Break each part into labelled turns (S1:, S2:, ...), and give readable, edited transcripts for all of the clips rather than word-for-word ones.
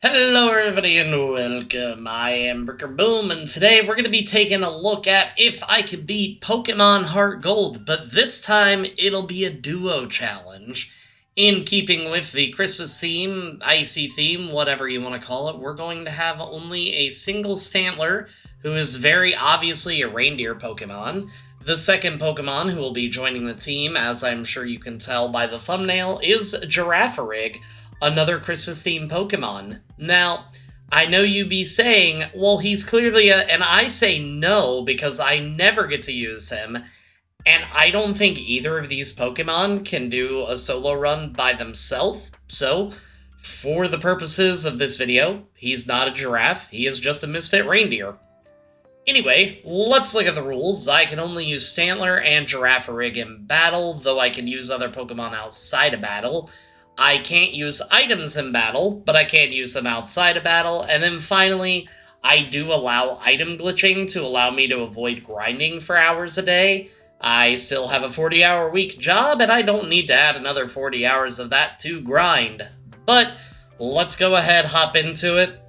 S1: Hello everybody and welcome, I am Boom, and today we're going to be taking a look at if I could beat Pokemon HeartGold, but this time it'll be a duo challenge. In keeping with the Christmas theme, icy theme, whatever you want to call it, we're going to have only a single Stantler, who is very obviously a reindeer Pokemon. The second Pokemon who will be joining the team, as I'm sure you can tell by the thumbnail, is Girafarig, another Christmas-themed Pokemon. Now, I know you be saying, well, he's clearly and I say no, because I never get to use him, and I don't think either of these Pokemon can do a solo run by themselves, so, for the purposes of this video, he's not a giraffe, he is just a misfit reindeer. Anyway, let's look at the rules. I can only use Stantler and Girafarig in battle, though I can use other Pokemon outside of battle. I can't use items in battle, but I can use them outside of battle. And then finally, I do allow item glitching to allow me to avoid grinding for hours a day. I still have a 40-hour week job, and I don't need to add another 40 hours of that to grind. But let's go ahead, hop into it.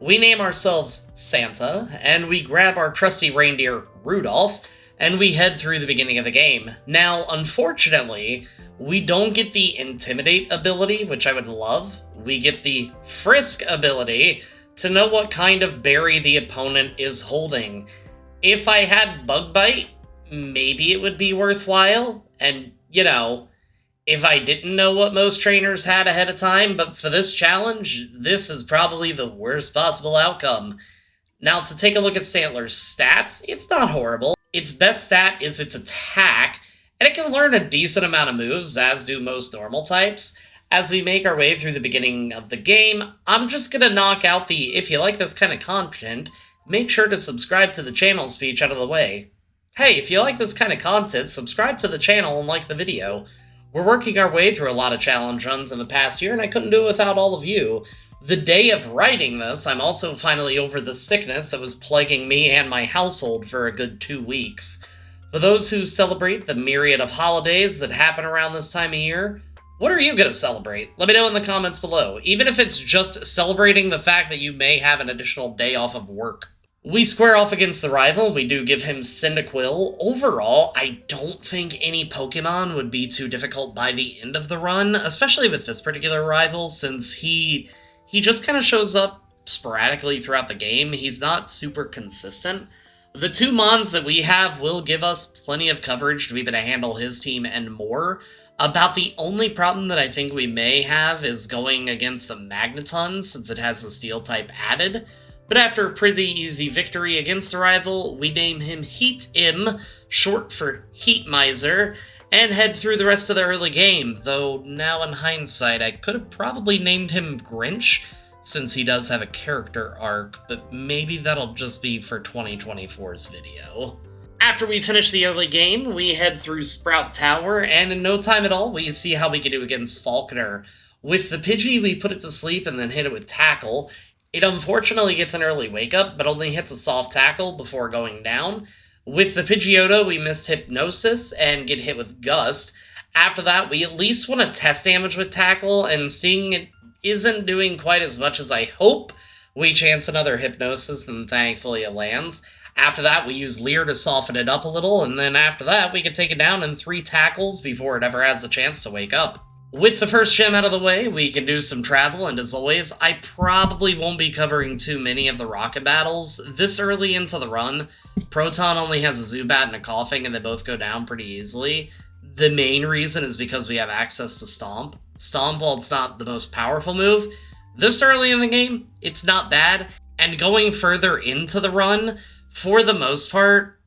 S1: We name ourselves Santa, and we grab our trusty reindeer, Rudolph, and we head through the beginning of the game. Now, unfortunately, we don't get the Intimidate ability, which I would love. We get the Frisk ability to know what kind of berry the opponent is holding. If I had Bug Bite, maybe it would be worthwhile, and, you know, if I didn't know what most trainers had ahead of time, but for this challenge, this is probably the worst possible outcome. Now, to take a look at Stantler's stats, it's not horrible. Its best stat is its attack, and it can learn a decent amount of moves, as do most normal types. As we make our way through the beginning of the game, I'm just gonna knock out the if you like this kind of content, make sure to subscribe to the channel speech out of the way. Hey, if you like this kind of content, subscribe to the channel and like the video. We're working our way through a lot of challenge runs in the past year, and I couldn't do it without all of you. The day of writing this, I'm also finally over the sickness that was plaguing me and my household for a good 2 weeks. For those who celebrate the myriad of holidays that happen around this time of year, what are you going to celebrate? Let me know in the comments below, even if it's just celebrating the fact that you may have an additional day off of work. We square off against the rival. We do give him Cyndaquil. Overall, I don't think any Pokemon would be too difficult by the end of the run, especially with this particular rival, since he just kind of shows up sporadically throughout the game. He's not super consistent. The two Mons that we have will give us plenty of coverage to be able to handle his team and more. About the only problem that I think we may have is going against the Magneton, since it has the Steel type added. But after a pretty easy victory against the rival, we name him Heat-Im, short for Heat Miser, and head through the rest of the early game, though now in hindsight I could have probably named him Grinch, since he does have a character arc, but maybe that'll just be for 2024's video. After we finish the early game, we head through Sprout Tower, and in no time at all, we see how we can do against Falconer. With the Pidgey, we put it to sleep and then hit it with Tackle. It unfortunately gets an early wake-up, but only hits a soft tackle before going down. With the Pidgeotto, we missed Hypnosis and get hit with Gust. After that, we at least want to test damage with Tackle, and seeing it isn't doing quite as much as I hope, we chance another Hypnosis, and thankfully it lands. After that, we use Leer to soften it up a little, and then after that, we can take it down in 3 tackles before it ever has a chance to wake up. With the first gem out of the way, we can do some travel, and as always, I probably won't be covering too many of the rocket battles. This early into the run, Proton only has a Zubat and a Coughing, and they both go down pretty easily. The main reason is because we have access to Stomp. Stomp, while it's not the most powerful move, this early in the game, it's not bad, and going further into the run, for the most part,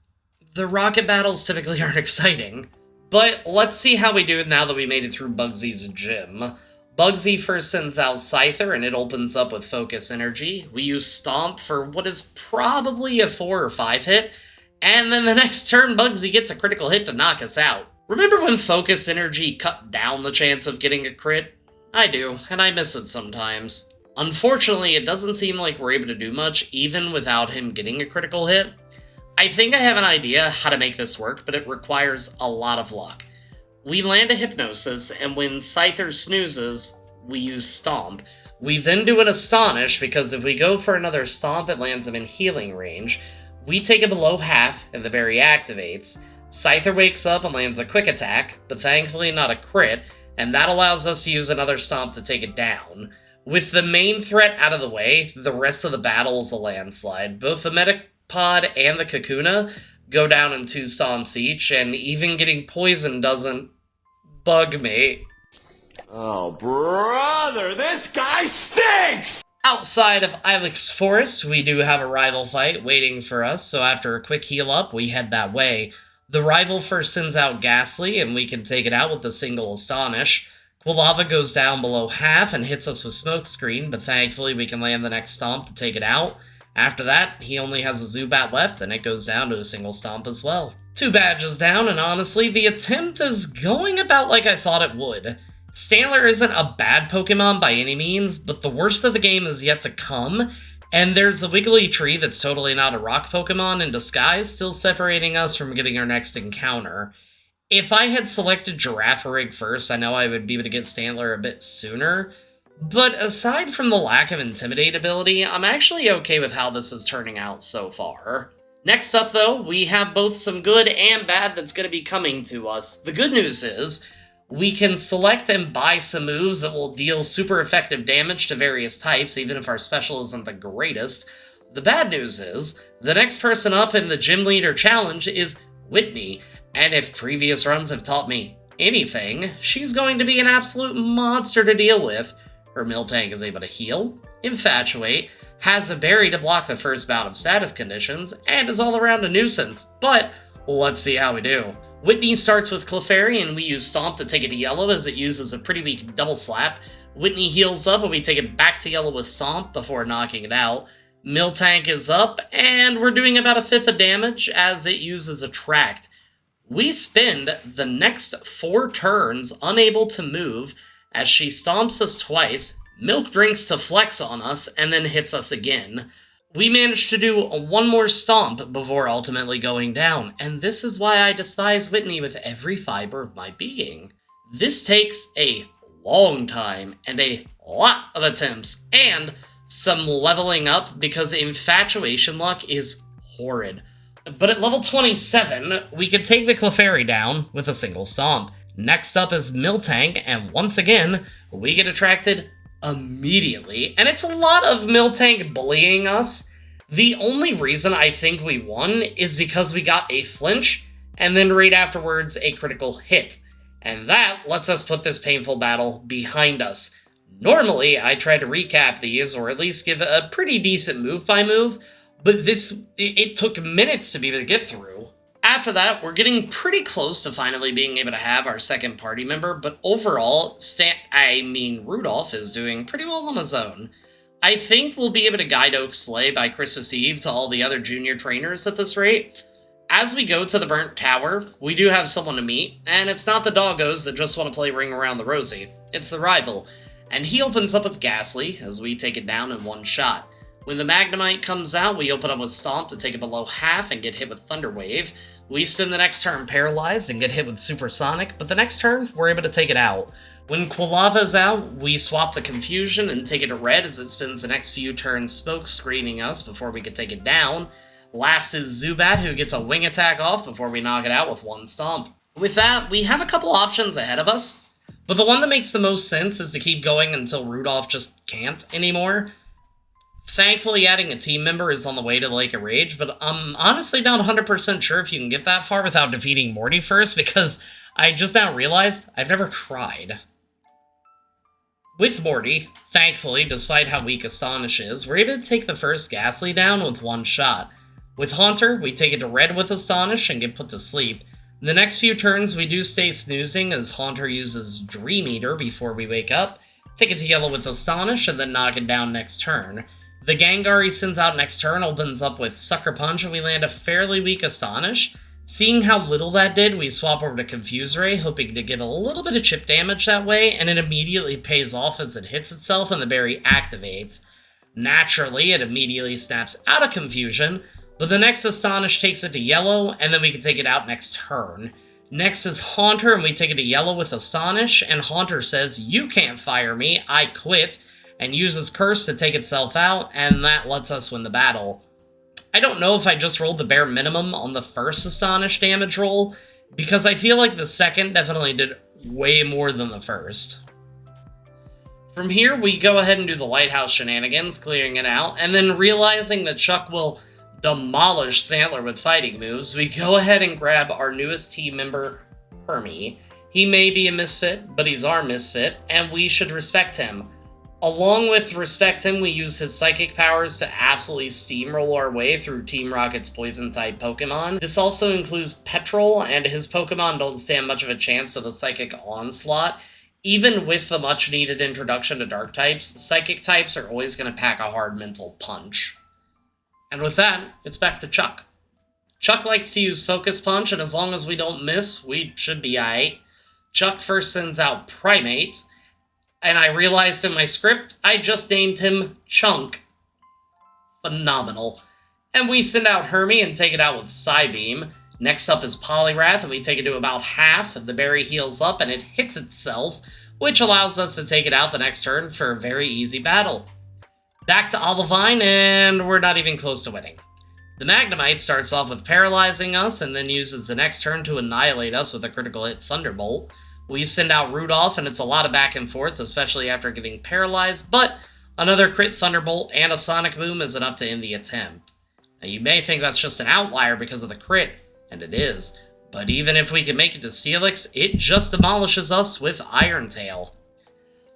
S1: the rocket battles typically aren't exciting. But let's see how we do now that we made it through Bugsy's gym. Bugsy first sends out Scyther, and it opens up with Focus Energy. We use Stomp for what is probably a 4 or 5 hit, and then the next turn Bugsy gets a critical hit to knock us out. Remember when Focus Energy cut down the chance of getting a crit? I do, and I miss it sometimes. Unfortunately, it doesn't seem like we're able to do much, even without him getting a critical hit. I think I have an idea how to make this work, but it requires a lot of luck. We land a Hypnosis, and when Scyther snoozes, we use Stomp. We then do an Astonish, because if we go for another Stomp, it lands him in healing range. We take it below half, and the berry activates. Scyther wakes up and lands a quick attack, but thankfully not a crit, and that allows us to use another Stomp to take it down. With the main threat out of the way, the rest of the battle is a landslide. Both the Metapod and the Kakuna go down in 2 stomps each, and even getting poisoned doesn't bug me.
S2: Oh, brother, this guy stinks!
S1: Outside of Ilex Forest, we do have a rival fight waiting for us, so after a quick heal up, we head that way. The rival first sends out Ghastly, and we can take it out with a single Astonish. Quilava goes down below half and hits us with Smokescreen, but thankfully we can land the next Stomp to take it out. After that, he only has a Zubat left, and it goes down to a single Stomp as well. 2 badges down, and honestly, the attempt is going about like I thought it would. Stantler isn't a bad Pokemon by any means, but the worst of the game is yet to come, and there's a Wiggly Tree that's totally not a rock Pokemon in disguise, still separating us from getting our next encounter. If I had selected Girafarig first, I know I would be able to get Stantler a bit sooner, but aside from the lack of Intimidate ability, I'm actually okay with how this is turning out so far. Next up, though, we have both some good and bad that's going to be coming to us. The good news is, we can select and buy some moves that will deal super effective damage to various types, even if our special isn't the greatest. The bad news is, the next person up in the Gym Leader Challenge is Whitney, and if previous runs have taught me anything, she's going to be an absolute monster to deal with. Her Miltank is able to heal, Infatuate, has a berry to block the first bout of status conditions, and is all around a nuisance, but let's see how we do. Whitney starts with Clefairy, and we use Stomp to take it to yellow as it uses a pretty weak double slap. Whitney heals up, and we take it back to yellow with Stomp before knocking it out. Miltank is up, and we're doing about 1/5 of damage as it uses Attract. We spend the next 4 turns unable to move as she stomps us twice, Milk drinks to flex on us, and then hits us again. We managed to do 1 more stomp before ultimately going down, and this is why I despise Whitney with every fiber of my being. This takes a long time and a lot of attempts, and some leveling up because Infatuation luck is horrid. But at level 27, we can take the Clefairy down with a single stomp. Next up is Miltank, and once again, we get attracted immediately, and it's a lot of Miltank bullying us. The only reason I think we won is because we got a flinch, and then right afterwards a critical hit, and that lets us put this painful battle behind us. Normally, I try to recap these, or at least give a pretty decent move by move, but it took minutes to be able to get through. After that, we're getting pretty close to finally being able to have our second party member, but overall, Rudolph is doing pretty well on his own. I think we'll be able to guide Oak Sleigh by Christmas Eve to all the other junior trainers at this rate. As we go to the Burnt Tower, we do have someone to meet, and it's not the doggos that just want to play Ring Around the Rosie, it's the rival, and he opens up with Ghastly as we take it down in 1 shot. When the Magnemite comes out, we open up with Stomp to take it below half and get hit with Thunder Wave. We spend the next turn paralyzed and get hit with Supersonic, but the next turn, we're able to take it out. When Quilava's out, we swap to Confusion and take it to red as it spends the next few turns smoke screening us before we can take it down. Last is Zubat, who gets a wing attack off before we knock it out with 1 stomp. With that, we have a couple options ahead of us, but the one that makes the most sense is to keep going until Rudolph just can't anymore. Thankfully, adding a team member is on the way to Lake of Rage, but I'm honestly not 100% sure if you can get that far without defeating Morty first, because I just now realized I've never tried. With Morty, thankfully, despite how weak Astonish is, we're able to take the first Ghastly down with 1 shot. With Haunter, we take it to red with Astonish and get put to sleep. The next few turns, we do stay snoozing as Haunter uses Dream Eater before we wake up, take it to yellow with Astonish, and then knock it down next turn. The Gengar he sends out next turn opens up with Sucker Punch, and we land a fairly weak Astonish. Seeing how little that did, we swap over to Confuse Ray, hoping to get a little bit of chip damage that way, and it immediately pays off as it hits itself and the berry activates. Naturally, it immediately snaps out of Confusion, but the next Astonish takes it to yellow, and then we can take it out next turn. Next is Haunter, and we take it to yellow with Astonish, and Haunter says, "You can't fire me, I quit," and uses Curse to take itself out, and that lets us win the battle. I don't know if I just rolled the bare minimum on the first Astonish damage roll, because I feel like the second definitely did way more than the first. From here, we go ahead and do the Lighthouse shenanigans, clearing it out, and then realizing that Chuck will demolish Stantler with fighting moves, we go ahead and grab our newest team member, Hermie. He may be a misfit, but he's our misfit, and we should respect him. Along with respect him, we use his psychic powers to absolutely steamroll our way through Team Rocket's poison-type Pokemon. This also includes Petrol, and his Pokemon don't stand much of a chance to the psychic onslaught. Even with the much-needed introduction to dark types, psychic types are always going to pack a hard mental punch. And with that, it's back to Chuck. Chuck likes to use Focus Punch, and as long as we don't miss, we should be aight. Chuck first sends out Primate, and I realized in my script, I just named him Chunk. Phenomenal. And we send out Hermie and take it out with Psybeam. Next up is Poliwrath, and we take it to about half. The berry heals up, and it hits itself, which allows us to take it out the next turn for a very easy battle. Back to Olivine, and we're not even close to winning. The Magnemite starts off with paralyzing us, and then uses the next turn to annihilate us with a critical hit Thunderbolt. We send out Rudolph, and it's a lot of back and forth, especially after getting paralyzed, but another crit Thunderbolt and a Sonic Boom is enough to end the attempt. Now, you may think that's just an outlier because of the crit, and it is, but even if we can make it to Steelix, it just demolishes us with Iron Tail.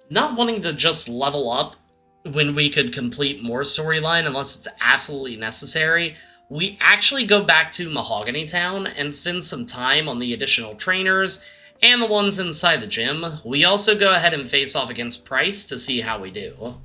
S1: Not wanting to just level up when we could complete more storyline unless it's absolutely necessary, we actually go back to Mahogany Town and spend some time on the additional trainers and the ones inside the gym. We also go ahead and face off against Price to see how we do.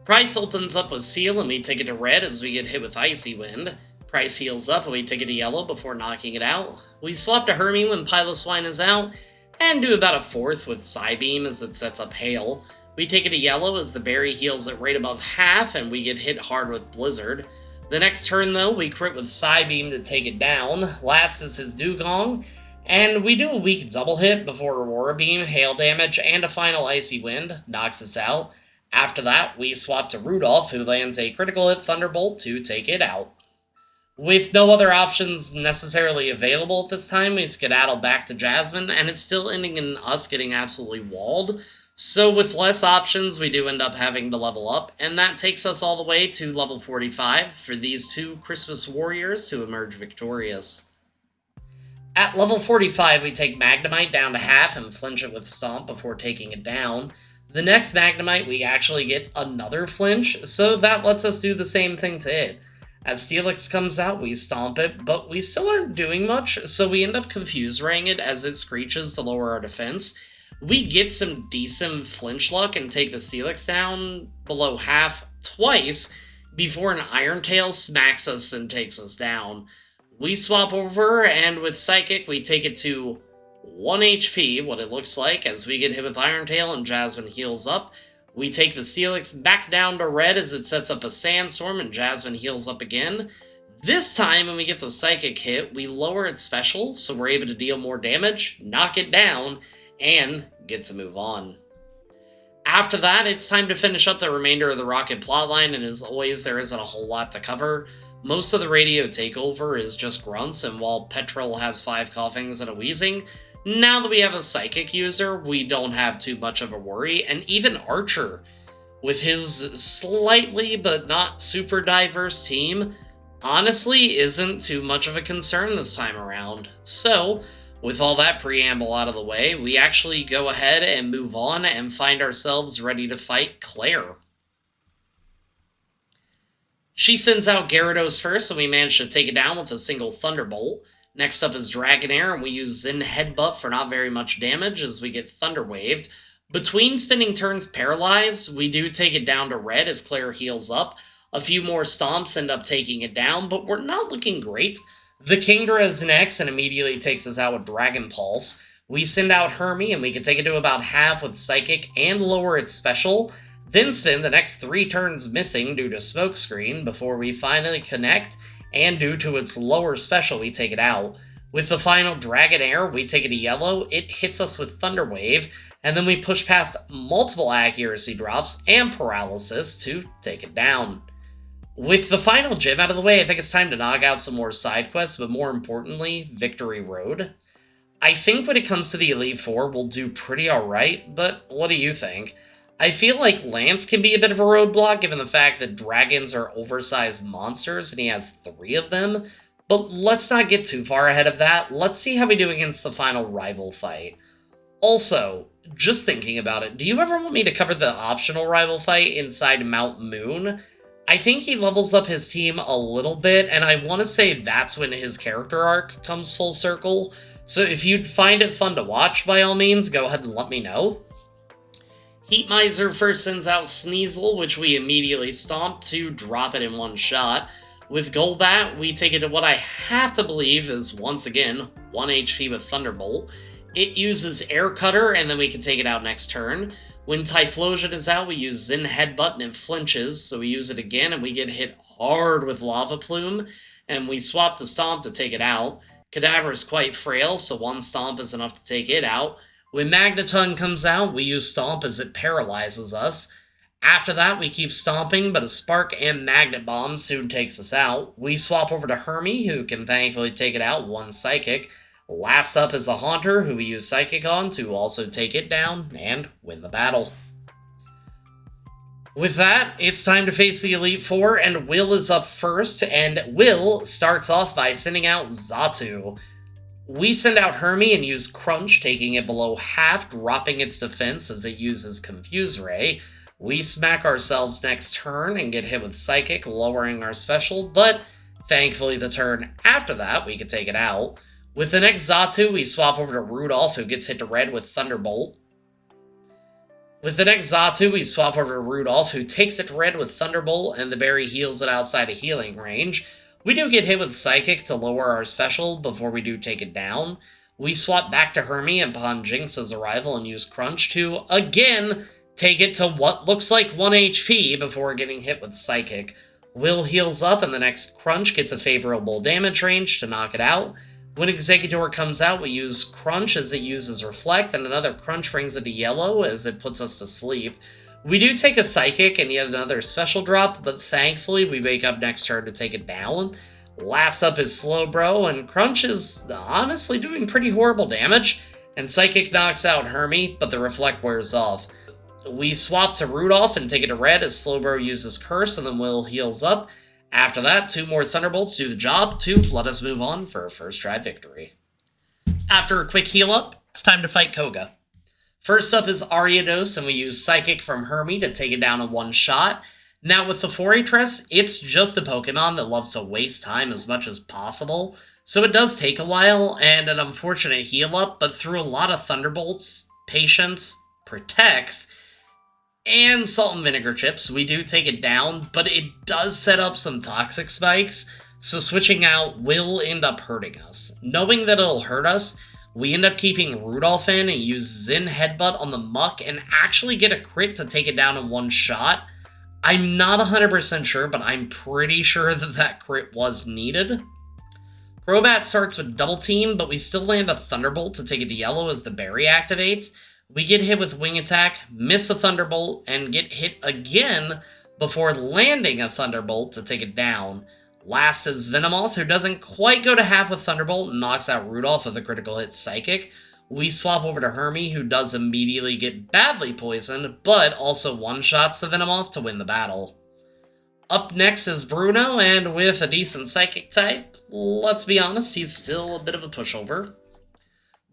S1: Price opens up with Seal, and we take it to red as we get hit with Icy Wind. Price heals up, and we take it to yellow before knocking it out. We swap to Hermie when Piloswine is out, and do about a fourth with Psybeam as it sets up Hail. We take it to yellow as the berry heals at right above half, and we get hit hard with Blizzard. The next turn, though, we crit with Psybeam to take it down. Last is his Dugong, and we do a weak double hit before Aurora Beam, Hail damage, and a final Icy Wind knocks us out. After that, we swap to Rudolph, who lands a critical hit Thunderbolt to take it out. With no other options necessarily available at this time, we skedaddle back to Jasmine, and it's still ending in us getting absolutely walled. So with less options, we do end up having to level up, and that takes us all the way to level 45 for these two Christmas warriors to emerge victorious. At level 45, we take Magnemite down to half and flinch it with Stomp before taking it down. The next Magnemite, we actually get another flinch, so that lets us do the same thing to it. As Steelix comes out, we stomp it, but we still aren't doing much, so we end up Confuse-Raying it as it screeches to lower our defense. We get some decent flinch luck and take the Steelix down below half twice before an Iron Tail smacks us and takes us down. We swap over, and with Psychic, we take it to 1 HP, what it looks like, as we get hit with Iron Tail and Jasmine heals up. We take the Steelix back down to red as it sets up a Sandstorm and Jasmine heals up again. This time, when we get the Psychic hit, we lower its special, so we're able to deal more damage, knock it down, and get to move on. After that, it's time to finish up the remainder of the Rocket plotline, and as always, there isn't a whole lot to cover. Most of the radio takeover is just grunts, and while Petrol has 5 coughings and a wheezing, now that we have a Psychic user, we don't have too much of a worry, and even Archer, with his slightly but not super diverse team, honestly isn't too much of a concern this time around. So, with all that preamble out of the way, we actually go ahead and move on and find ourselves ready to fight Claire. She sends out Gyarados first, and we manage to take it down with a single Thunderbolt. Next up is Dragonair, and we use Zen Headbutt for not very much damage as we get Thunder Waved. Between spinning turns paralyzed, we do take it down to red as Claire heals up. A few more stomps end up taking it down, but we're not looking great. The Kingdra is next and immediately takes us out with Dragon Pulse. We send out Hermie, and we can take it to about half with Psychic and lower its special, then spend the next 3 turns missing due to Smokescreen before we finally connect, and due to its lower special, we take it out. With the final Dragonair, we take it to yellow, it hits us with Thunder Wave, and then we push past multiple accuracy drops and paralysis to take it down. With the final gym out of the way, I think it's time to knock out some more side quests, but more importantly, Victory Road. I think when it comes to the Elite Four, we'll do pretty alright, but what do you think? I feel like Lance can be a bit of a roadblock given the fact that dragons are oversized monsters and he has 3 of them, but let's not get too far ahead of that. Let's see how we do against the final rival fight. Also, just thinking about it, do you ever want me to cover the optional rival fight inside Mount Moon? I think he levels up his team a little bit, and I want to say that's when his character arc comes full circle. So if you'd find it fun to watch, by all means, go ahead and let me know. Heat Miser first sends out Sneasel, which we immediately stomp to drop it in one shot. With Golbat, we take it to what I have to believe is, once again, 1 HP with Thunderbolt. It uses Air Cutter, and then we can take it out next turn. When Typhlosion is out, we use Zen Headbutt, and it flinches, so we use it again, and we get hit hard with Lava Plume, and we swap to Stomp to take it out. Cadaver is quite frail, so 1 Stomp is enough to take it out. When Magneton comes out, we use Stomp as it paralyzes us. After that, we keep stomping, but a Spark and Magnet Bomb soon takes us out. We swap over to Hermie, who can thankfully take it out, 1 Psychic. Last up is a Haunter, who we use Psychic on to also take it down and win the battle. With that, it's time to face the Elite Four, and Will is up first, and Will starts off by sending out Xatu. We send out Hermie and use Crunch, taking it below half, dropping its defense as it uses Confuse Ray. We smack ourselves next turn and get hit with Psychic, lowering our special, but thankfully the turn after that, we can take it out. With the next Xatu, we swap over to Rudolph, who gets hit to red with Thunderbolt. With the next Xatu, we swap over to Rudolph, who takes it to red with Thunderbolt, and the berry heals it outside of healing range. We do get hit with Psychic to lower our special before we do take it down. We swap back to Hermie upon Jinx's arrival and use Crunch to, again, take it to what looks like 1 HP before getting hit with Psychic. Will heals up, and the next Crunch gets a favorable damage range to knock it out. When Exeggutor comes out, we use Crunch as it uses Reflect, and another Crunch brings it to yellow as it puts us to sleep. We do take a Psychic and yet another special drop, but thankfully we wake up next turn to take it down. Last up is Slowbro, and Crunch is honestly doing pretty horrible damage, and Psychic knocks out Hermie, but the Reflect wears off. We swap to Rudolph and take it to red as Slowbro uses Curse, and then Will heals up. After that, 2 more Thunderbolts do the job to let us move on for a first try victory. After a quick heal up, it's time to fight Koga. First up is Ariados, and we use Psychic from Hermie to take it down in 1 shot. Now with the Fortress, it's just a Pokemon that loves to waste time as much as possible, so it does take a while and an unfortunate heal up, but through a lot of Thunderbolts, Patience, Protects, and Salt and Vinegar Chips, we do take it down, but it does set up some Toxic Spikes, so switching out will end up hurting us. Knowing that it'll hurt us, we end up keeping Rudolph in and use Zen Headbutt on the Muck and actually get a crit to take it down in 1 shot. I'm not 100% sure, but I'm pretty sure that that crit was needed. Crobat starts with Double Team, but we still land a Thunderbolt to take it to yellow as the berry activates. We get hit with Wing Attack, miss a Thunderbolt, and get hit again before landing a Thunderbolt to take it down. Last is Venomoth, who doesn't quite go to half a Thunderbolt and knocks out Rudolph with a critical hit Psychic. We swap over to Hermie, who does immediately get badly poisoned, but also one-shots the Venomoth to win the battle. Up next is Bruno, and with a decent Psychic type, let's be honest, he's still a bit of a pushover.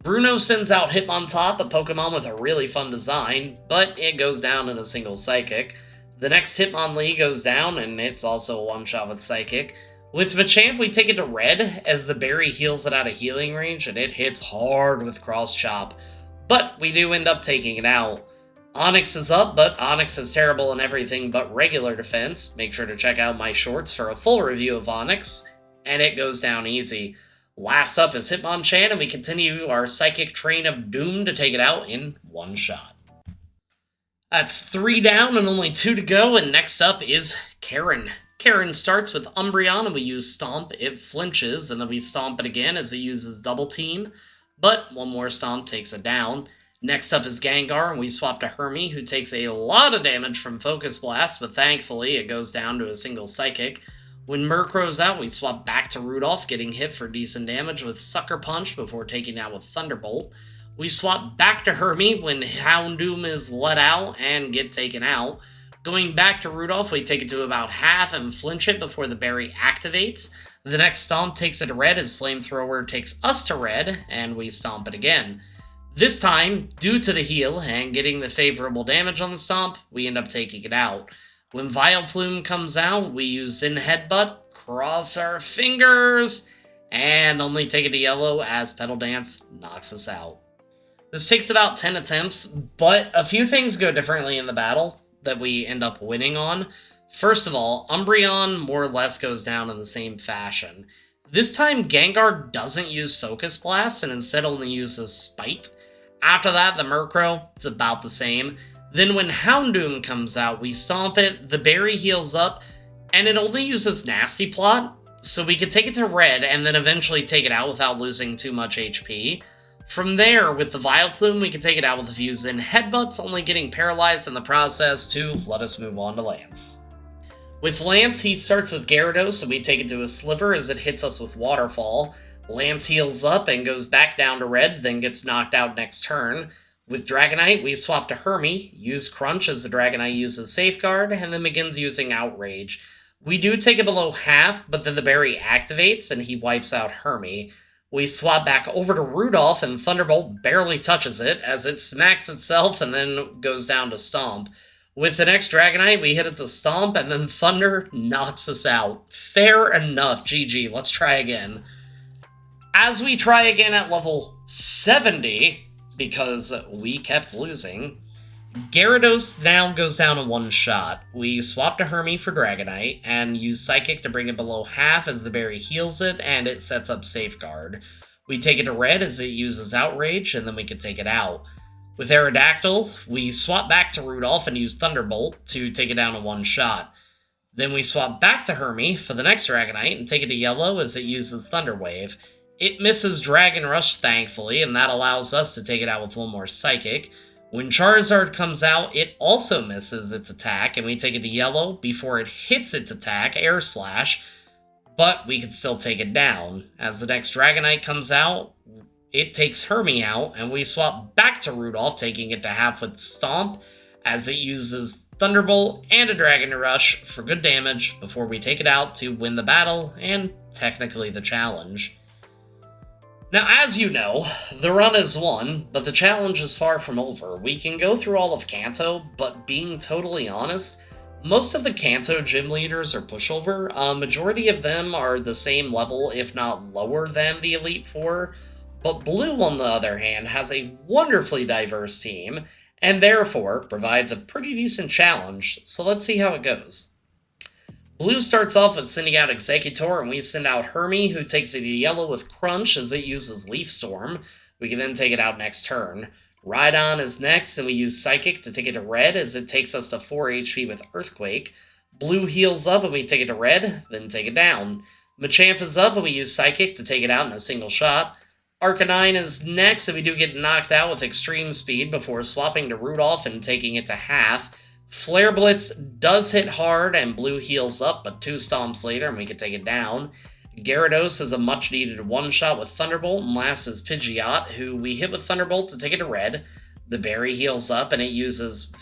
S1: Bruno sends out Hitmontop, a Pokemon with a really fun design, but it goes down in a single Psychic. The next Hitmonlee goes down, and it's also a one-shot with Psychic. With Machamp, we take it to red, as the berry heals it out of healing range, and it hits hard with Cross Chop. But we do end up taking it out. Onix is up, but Onix is terrible in everything but regular defense. Make sure to check out my shorts for a full review of Onix, and it goes down easy. Last up is Hitmonchan, and we continue our Psychic Train of Doom to take it out in one shot. That's 3 down and only 2 to go, and next up is Karen. Karen starts with Umbreon, and we use Stomp. It flinches, and then we Stomp it again as it uses Double Team, but one more Stomp takes it down. Next up is Gengar, and we swap to Hermie, who takes a lot of damage from Focus Blast, but thankfully it goes down to a single Psychic. When Murkrow's out, we swap back to Rudolph, getting hit for decent damage with Sucker Punch before taking out with Thunderbolt. We swap back to Hermie when Houndoom is let out and get taken out. Going back to Rudolph, we take it to about half and flinch it before the berry activates. The next stomp takes it to red as Flamethrower takes us to red, and we stomp it again. This time, due to the heal and getting the favorable damage on the stomp, we end up taking it out. When Vileplume comes out, we use Zen Headbutt, cross our fingers, and only take it to yellow as Petal Dance knocks us out. This takes about 10 attempts, but a few things go differently in the battle that we end up winning on. First of all, Umbreon more or less goes down in the same fashion. This time, Gengar doesn't use Focus Blast and instead only uses Spite. After that, the Murkrow, it's about the same. Then when Houndoom comes out, we stomp it, the berry heals up, and it only uses Nasty Plot, so we could take it to red and then eventually take it out without losing too much HP. From there, with the Vileplume, we can take it out with a few Zen Headbutts, only getting paralyzed in the process to let us move on to Lance. With Lance, he starts with Gyarados, and we take it to a Sliver as it hits us with Waterfall. Lance heals up and goes back down to red, then gets knocked out next turn. With Dragonite, we swap to Hermie, use Crunch as the Dragonite uses Safeguard, and then begins using Outrage. We do take it below half, but then the berry activates, and he wipes out Hermie. We swap back over to Rudolph, and Thunderbolt barely touches it, as it smacks itself and then goes down to Stomp. With the next Dragonite, we hit it to Stomp, and then Thunder knocks us out. Fair enough, GG, let's try again. As we try again at level 70, because we kept losing, Gyarados now goes down in one shot. We swap to Hermie for Dragonite, and use Psychic to bring it below half as the berry heals it, and it sets up Safeguard. We take it to red as it uses Outrage, and then we can take it out. With Aerodactyl, we swap back to Rudolph and use Thunderbolt to take it down in one shot. Then we swap back to Hermie for the next Dragonite and take it to yellow as it uses Thunder Wave. It misses Dragon Rush, thankfully, and that allows us to take it out with one more Psychic. When Charizard comes out, it also misses its attack, and we take it to yellow before it hits its attack, Air Slash, but we can still take it down. As the next Dragonite comes out, it takes Hermie out, and we swap back to Rudolph, taking it to half with Stomp, as it uses Thunderbolt and a Dragon Rush for good damage before we take it out to win the battle, and technically the challenge. Now, as you know, the run is won, but the challenge is far from over. We can go through all of Kanto, but being totally honest, most of the Kanto gym leaders are pushover. A majority of them are the same level, if not lower than the Elite Four, but Blue, on the other hand, has a wonderfully diverse team, and therefore provides a pretty decent challenge, so let's see how it goes. Blue starts off with sending out Executor, and we send out Hermie, who takes it to yellow with Crunch as it uses Leaf Storm. We can then take it out next turn. Rhydon is next, and we use Psychic to take it to red as it takes us to 4 HP with Earthquake. Blue heals up, and we take it to red, then take it down. Machamp is up, and we use Psychic to take it out in a single shot. Arcanine is next, and we do get knocked out with Extreme Speed before swapping to Rudolph and taking it to half. Flare Blitz does hit hard, and Blue heals up, but 2 stomps later, and we can take it down. Gyarados is a much-needed one-shot with Thunderbolt, and last is Pidgeot, who we hit with Thunderbolt to take it to red. The berry heals up, and it uses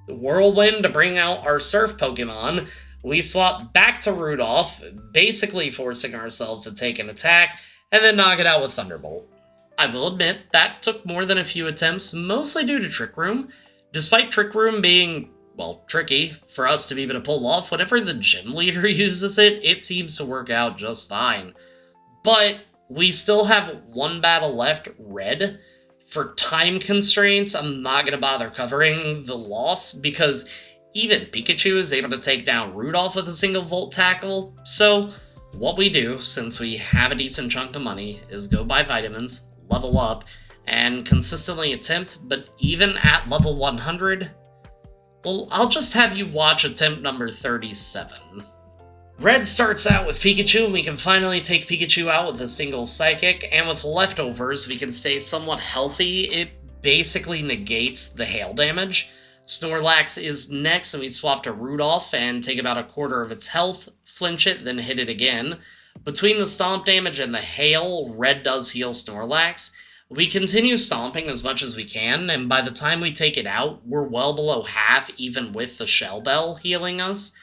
S1: Whirlwind to bring out our Surf Pokemon. We swap back to Rudolph, basically forcing ourselves to take an attack, and then knock it out with Thunderbolt. I will admit, that took more than a few attempts, mostly due to Trick Room. Despite Trick Room being, well, tricky for us to be able to pull off, whenever the gym leader uses it, it seems to work out just fine. But we still have one battle left, red. For time constraints, I'm not going to bother covering the loss, because even Pikachu is able to take down Rudolph with a single Volt Tackle. So what we do, since we have a decent chunk of money, is go buy vitamins, level up, and consistently attempt, but even at level 100, well, I'll just have you watch attempt number 37. Red starts out with Pikachu, and we can finally take Pikachu out with a single Psychic, and with leftovers, we can stay somewhat healthy. It basically negates the hail damage. Snorlax is next, and we swap to Rudolph and take about a quarter of its health, flinch it, then hit it again. Between the stomp damage and the hail, red does heal Snorlax. We continue stomping as much as we can, and by the time we take it out, we're well below half, even with the Shell Bell healing us.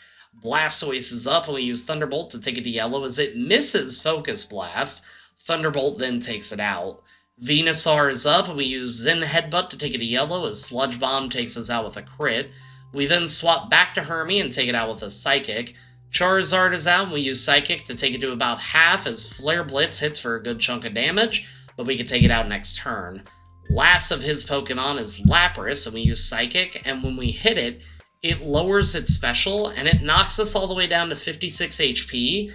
S1: Blastoise is up, and we use Thunderbolt to take it to yellow as it misses Focus Blast. Thunderbolt then takes it out. Venusaur is up, and we use Zen Headbutt to take it to yellow as Sludge Bomb takes us out with a crit. We then swap back to Hermie and take it out with a Psychic. Charizard is out, and we use Psychic to take it to about half as Flare Blitz hits for a good chunk of damage, but we can take it out next turn. Last of his Pokemon is Lapras, and we use Psychic, and when we hit it, it lowers its special, and it knocks us all the way down to 56 HP,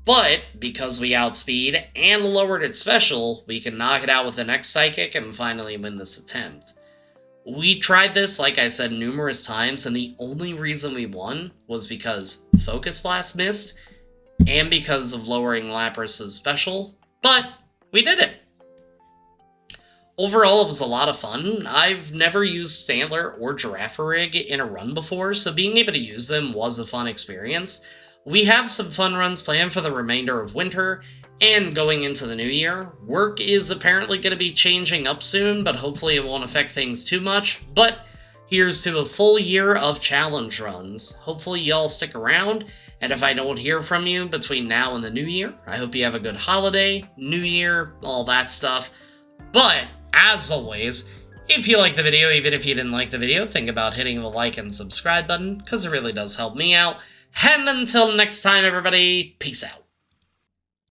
S1: but because we outspeed and lowered its special, we can knock it out with the next Psychic and finally win this attempt. We tried this, like I said, numerous times, and the only reason we won was because Focus Blast missed, and because of lowering Lapras' special, but we did it! Overall, it was a lot of fun. I've never used Stantler or Girafarig in a run before, so being able to use them was a fun experience. We have some fun runs planned for the remainder of winter, and going into the new year. Work is apparently going to be changing up soon, but hopefully it won't affect things too much. But here's to a full year of challenge runs. Hopefully y'all stick around, and if I don't hear from you between now and the new year, I hope you have a good holiday, new year, all that stuff. But as always, if you like the video, even if you didn't like the video, think about hitting the like and subscribe button, because it really does help me out. And until next time, everybody, peace out.